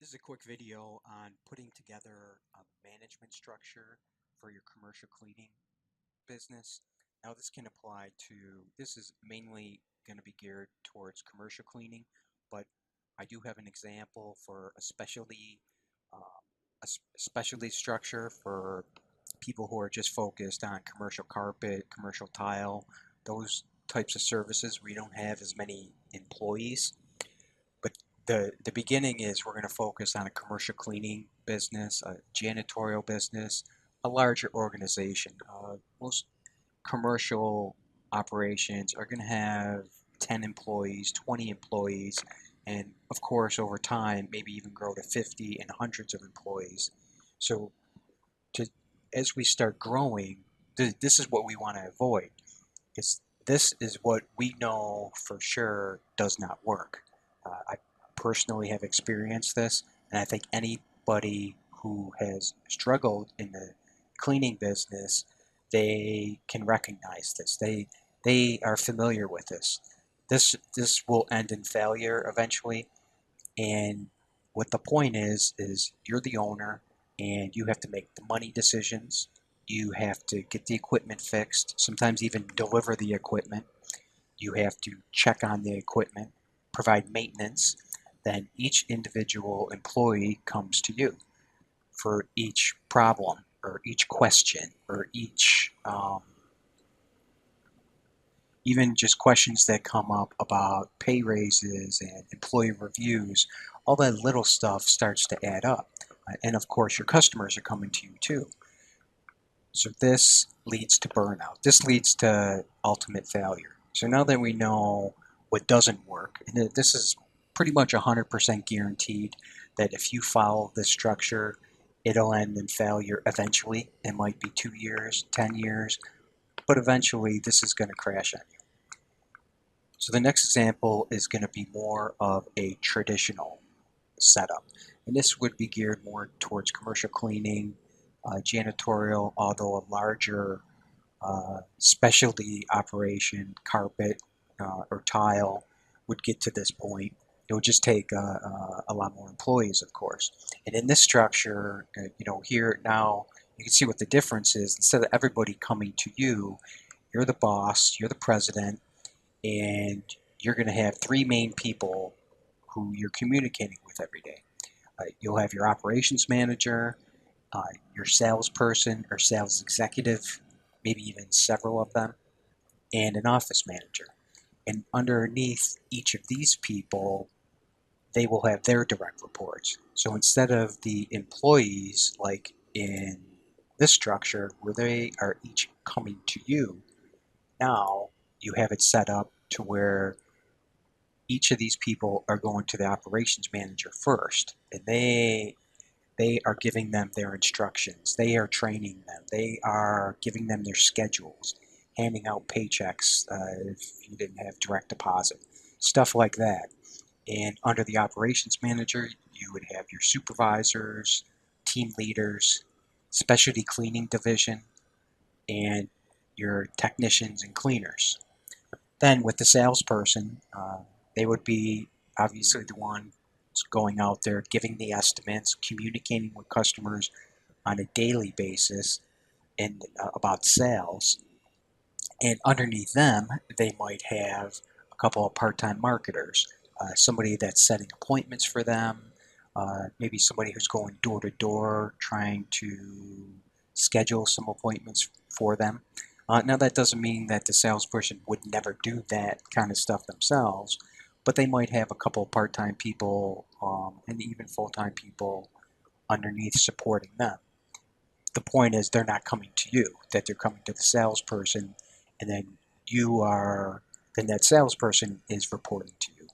This is a quick video on putting together a management structure for your commercial cleaning business. Now this is mainly going to be geared towards commercial cleaning, but I do have an example for a specialty structure for people who are just focused on commercial carpet, commercial tile, those types of services where you don't have as many employees. But the beginning is we're going to focus on a commercial cleaning business, a janitorial business, a larger organization. Most commercial operations are going to have 10 employees, 20 employees, and of course, over time, maybe even grow to 50 and hundreds of employees. So, to as we start growing, this is what we want to avoid, because this is what we know for sure does not work. I personally have experienced this, and I think anybody who has struggled in the cleaning business, they can recognize this. They are familiar with this. This will end in failure eventually, and what the point is you're the owner and you have to make the money decisions. You have to get the equipment fixed, sometimes even deliver the equipment. You have to check on the equipment, provide maintenance. Then each individual employee comes to you for each problem or each question or each even just questions that come up about pay raises and employee reviews. All that little stuff starts to add up. And of course, your customers are coming to you too. So this leads to burnout. This leads to ultimate failure. So now that we know what doesn't work, and this is pretty much 100% guaranteed that if you follow this structure, it'll end in failure eventually. It might be 2 years, 10 years, but eventually this is going to crash on you. So the next example is going to be more of a traditional setup. And this would be geared more towards commercial cleaning, janitorial, although a larger specialty operation, carpet or tile, would get to this point. It would just take a lot more employees, of course. And in this structure, here now, you can see what the difference is. Instead of everybody coming to you, you're the boss, you're the president, and you're going to have three main people who you're communicating with every day. You'll have your operations manager, your salesperson or sales executive, maybe even several of them, and an office manager. And underneath each of these people, they will have their direct reports. So instead of the employees, like in this structure, where they are each coming to you, now you have it set up to where each of these people are going to the operations manager first, and they are giving them their instructions. They are training them. They are giving them their schedules, handing out paychecks if you didn't have direct deposit, stuff like that. And under the operations manager, you would have your supervisors, team leaders, specialty cleaning division, and your technicians and cleaners. Then with the salesperson, they would be obviously the one going out there, giving the estimates, communicating with customers on a daily basis and about sales. And underneath them, they might have a couple of part-time marketers, somebody that's setting appointments for them, maybe somebody who's going door to door trying to schedule some appointments for them. Now, that doesn't mean that the salesperson would never do that kind of stuff themselves, but they might have a couple of part-time people and even full-time people underneath supporting them. The point is they're not coming to you, that they're coming to the salesperson, and then then that salesperson is reporting to you.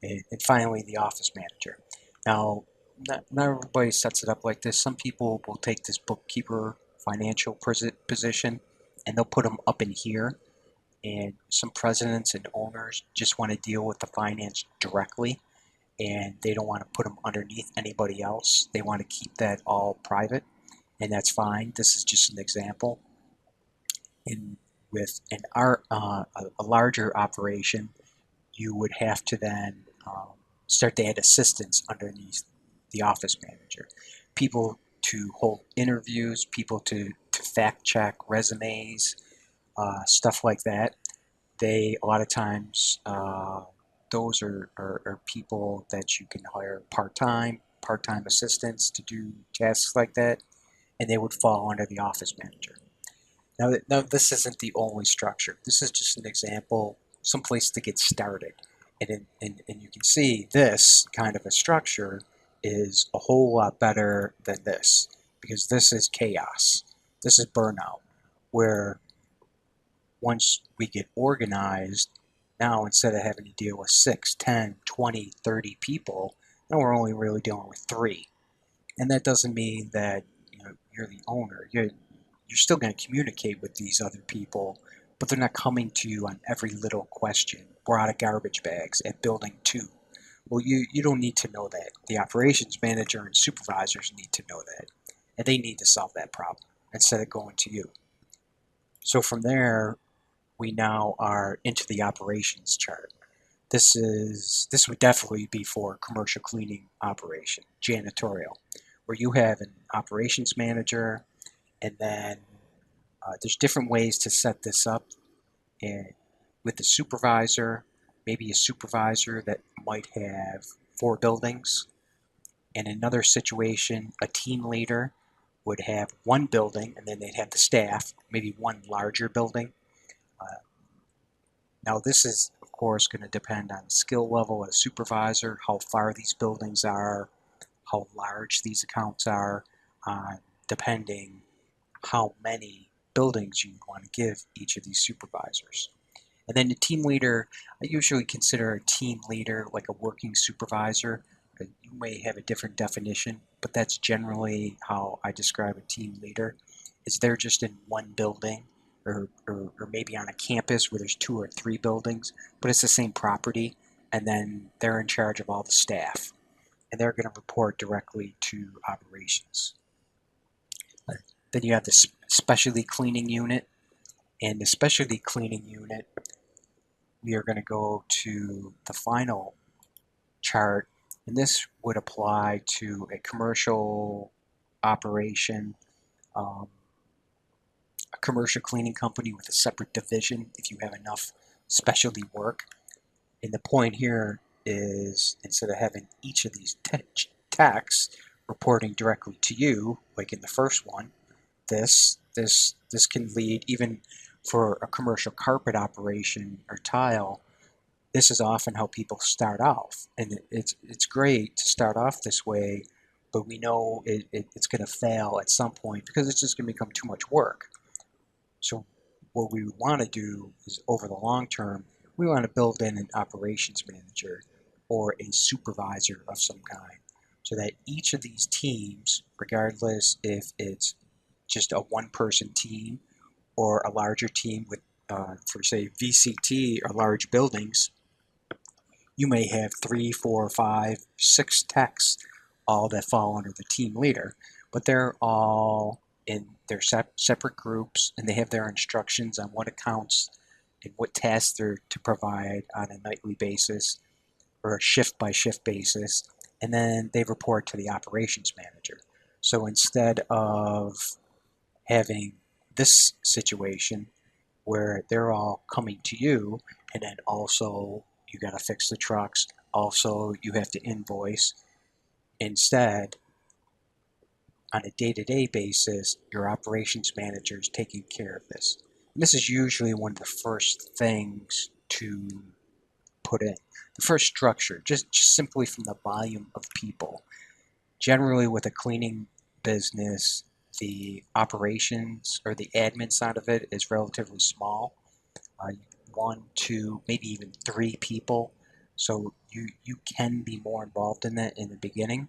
And finally, the office manager. Now, not everybody sets it up like this. Some people will take this bookkeeper financial position and they'll put them up in here. And some presidents and owners just want to deal with the finance directly, and they don't want to put them underneath anybody else. They want to keep that all private, and that's fine. This is just an example. With a larger operation, you would have to then start to add assistants underneath the office manager. People to hold interviews, people to fact check resumes, stuff like that. They a lot of times those are people that you can hire part-time assistants to do tasks like that, and they would fall under the office manager. Now this isn't the only structure. This is just an example, someplace to get started. And you can see this kind of a structure is a whole lot better than this, because this is chaos. This is burnout, where once we get organized, now instead of having to deal with 6, 10, 20, 30 people, now we're only really dealing with 3. And that doesn't mean that you're the owner. You're still going to communicate with these other people, but they're not coming to you on every little question. We're out of garbage bags at building 2. Well, you don't need to know that. The operations manager and supervisors need to know that. And they need to solve that problem instead of going to you. So from there, we now are into the operations chart. This would definitely be for commercial cleaning operation, janitorial, where you have an operations manager, and then there's different ways to set this up. And with the supervisor, maybe a supervisor that might have 4 buildings. In another situation, a team leader would have 1 building, and then they'd have the staff, maybe 1 larger building. Uh, Now, this is, of course, going to depend on skill level as supervisor, how far these buildings are, how large these accounts are, depending how many buildings you want to give each of these supervisors. And then the team leader, I usually consider a team leader like a working supervisor. You may have a different definition, but that's generally how I describe a team leader. Is they're just in 1 building, or maybe on a campus where there's 2 or 3 buildings, but it's the same property, and then they're in charge of all the staff, and they're going to report directly to operations. Then you have the specialty cleaning unit, and the specialty cleaning unit, we are going to go to the final chart, and this would apply to a commercial operation, um, a commercial cleaning company with a separate division if you have enough specialty work. And the point here is, instead of having each of these techs reporting directly to you, like in the first one, this can lead, even for a commercial carpet operation or tile. This is often how people start off, and it's great to start off this way, but we know it's going to fail at some point because it's just going to become too much work. So what we want to do is, over the long term, we want to build in an operations manager or a supervisor of some kind, so that each of these teams, regardless if it's just a 1-person team or a larger team with, for say, VCT or large buildings, you may have 3, 4, 5, 6 techs, all that fall under the team leader, but they're all in their separate groups, and they have their instructions on what accounts and what tasks they're to provide on a nightly basis or a shift by shift basis, and then they report to the operations manager. So instead of having this situation where they're all coming to you, and then also you got to fix the trucks, also you have to invoice. Instead, on a day-to-day basis, your operations manager is taking care of this. And this is usually one of the first things to put in. The first structure, just simply from the volume of people. Generally, with a cleaning business, the operations or the admin side of it is relatively small. 1, 2, maybe even 3 people. So you can be more involved in that in the beginning.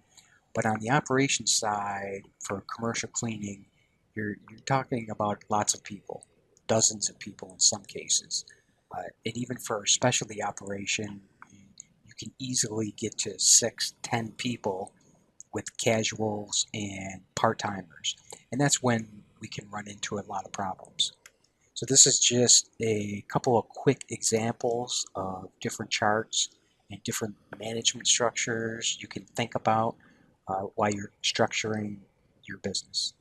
But on the operations side, for commercial cleaning, you're talking about lots of people, dozens of people in some cases. And even for a specialty operation, you can easily get to 6, 10 people with casuals and part-timers. And that's when we can run into a lot of problems. So this is just a couple of quick examples of different charts and different management structures you can think about. while you're structuring your business.